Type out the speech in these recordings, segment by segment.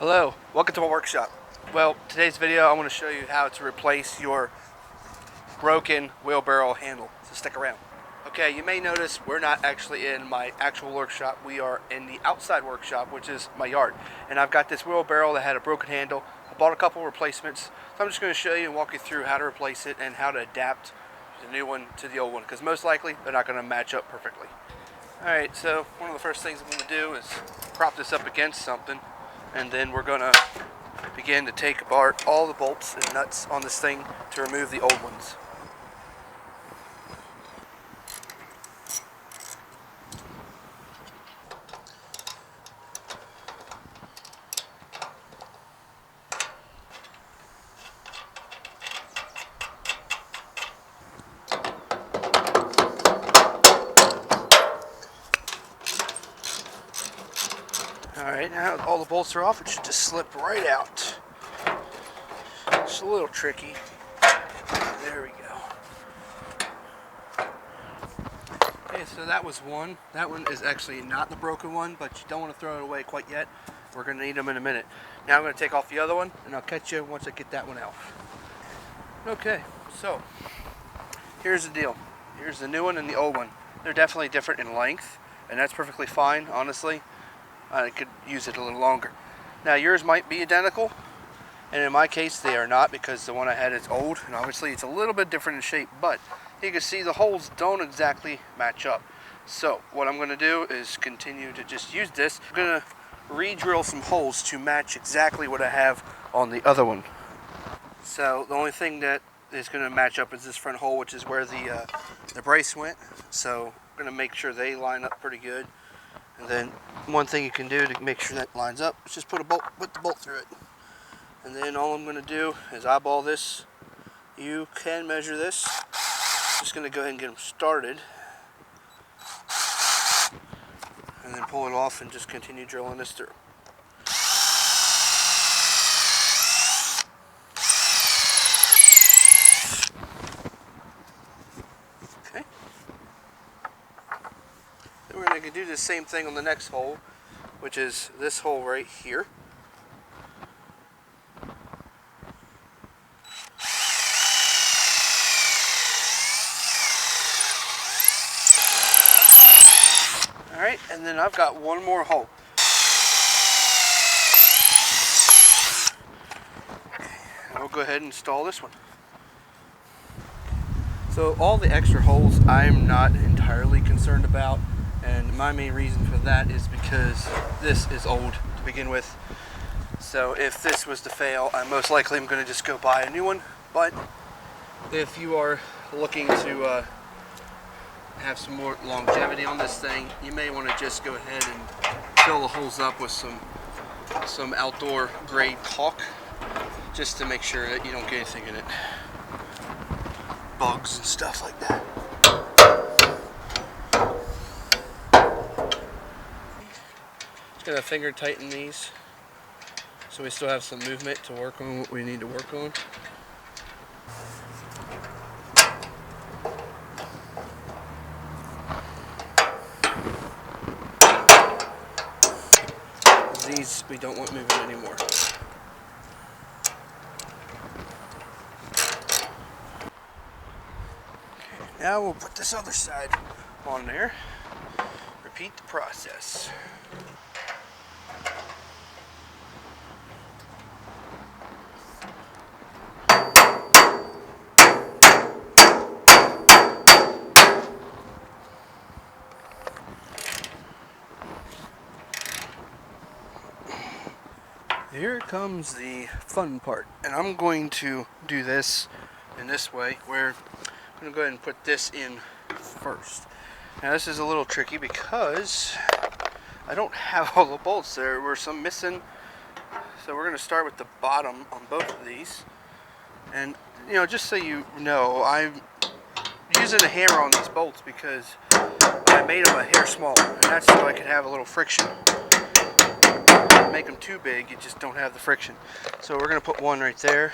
Hello, welcome to my workshop. Well, today's video I want to show you how to replace your broken wheelbarrow handle, so stick around. Okay, you may notice we're not actually in my actual workshop. We are in the outside workshop, which is my yard. And I've got this wheelbarrow that had a broken handle. I bought a couple replacements, so I'm just going to show you and walk you through how to replace it and how to adapt the new one to the old one, because most likely they're not going to match up perfectly. Alright, so one of the first things I'm going to do is prop this up against something, and then we're going to begin to take apart all the bolts and nuts on this thing to remove the old ones. Alright, now all the bolts are off, it should just slip right out. It's a little tricky. There we go. Okay, so that was one. That one is actually not the broken one, but you don't want to throw it away quite yet. We're going to need them in a minute. Now I'm going to take off the other one, and I'll catch you once I get that one out. Okay, so here's the deal. Here's the new one and the old one. They're definitely different in length, and that's perfectly fine, honestly. I could use it a little longer. Now yours might be identical, and in my case they are not, because the one I had is old, and obviously it's a little bit different in shape, but you can see the holes don't exactly match up. So what I'm going to do is continue to just use this. I'm going to re-drill some holes to match exactly what I have on the other one. So the only thing that is going to match up is this front hole, which is where the brace went. So I'm going to make sure they line up pretty good. And then one thing you can do to make sure that lines up is just put the bolt through it. And then all I'm going to do is eyeball this. You can measure this. Just going to go ahead and get them started. And then pull it off and just continue drilling this through. Okay. Then we're going to do the same thing on the next hole, which is this hole right here. Alright, and then I've got one more hole. Okay, and we'll go ahead and install this one. So all the extra holes I'm not entirely concerned about, and my main reason for that is because this is old to begin with. So if this was to fail, I most likely am going to just go buy a new one. But if you are looking to have some more longevity on this thing, you may want to just go ahead and fill the holes up with some outdoor grade caulk, just to make sure that you don't get anything in it, bugs and stuff like that. Just gonna finger tighten these so we still have some movement to work on what we need to work on. These we don't want moving anymore. Okay, now we'll put this other side on there. Repeat the process. Here comes the fun part, and I'm going to do this in this way, where I'm going to go ahead and put this in first. Now this is a little tricky because I don't have all the bolts. There were some missing, so we're going to start with the bottom on both of these. And you know, just so you know, I'm using a hammer on these bolts because I made them a hair smaller, and that's so I could have a little friction. Make them too big, you just don't have the friction. So we're going to put one right there,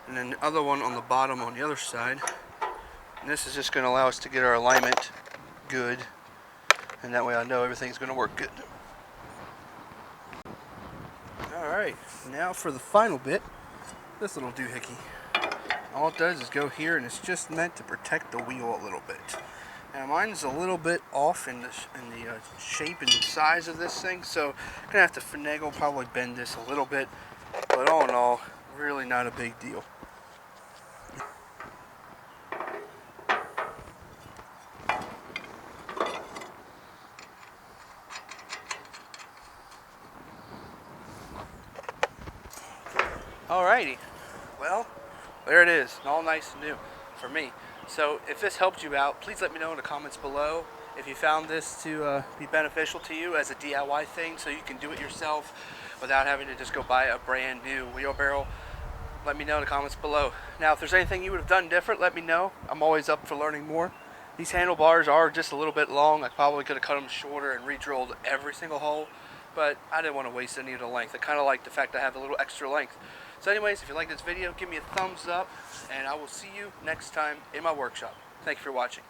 and then the other one on the bottom on the other side. And this is just going to allow us to get our alignment good, and that way I know everything's going to work good. Alright. Alright, now for the final bit, this little doohickey. All it does is go here, and it's just meant to protect the wheel a little bit. Now mine's a little bit off in the shape and size of this thing, so I'm going to have to finagle, probably bend this a little bit, but all in all, really not a big deal. Alrighty, well, there it is, all nice and new for me. So if this helped you out, please let me know in the comments below if you found this to be beneficial to you as a DIY thing, so you can do it yourself without having to just go buy a brand new wheelbarrow. Let me know in the comments below. Now if there's anything you would have done different, let me know. I'm always up for learning more. These handlebars are just a little bit long. I probably could have cut them shorter and re-drilled every single hole, but I didn't want to waste any of the length. I kind of like the fact I have a little extra length. So anyways, if you like this video, give me a thumbs up, and I will see you next time in my workshop. Thank you for watching.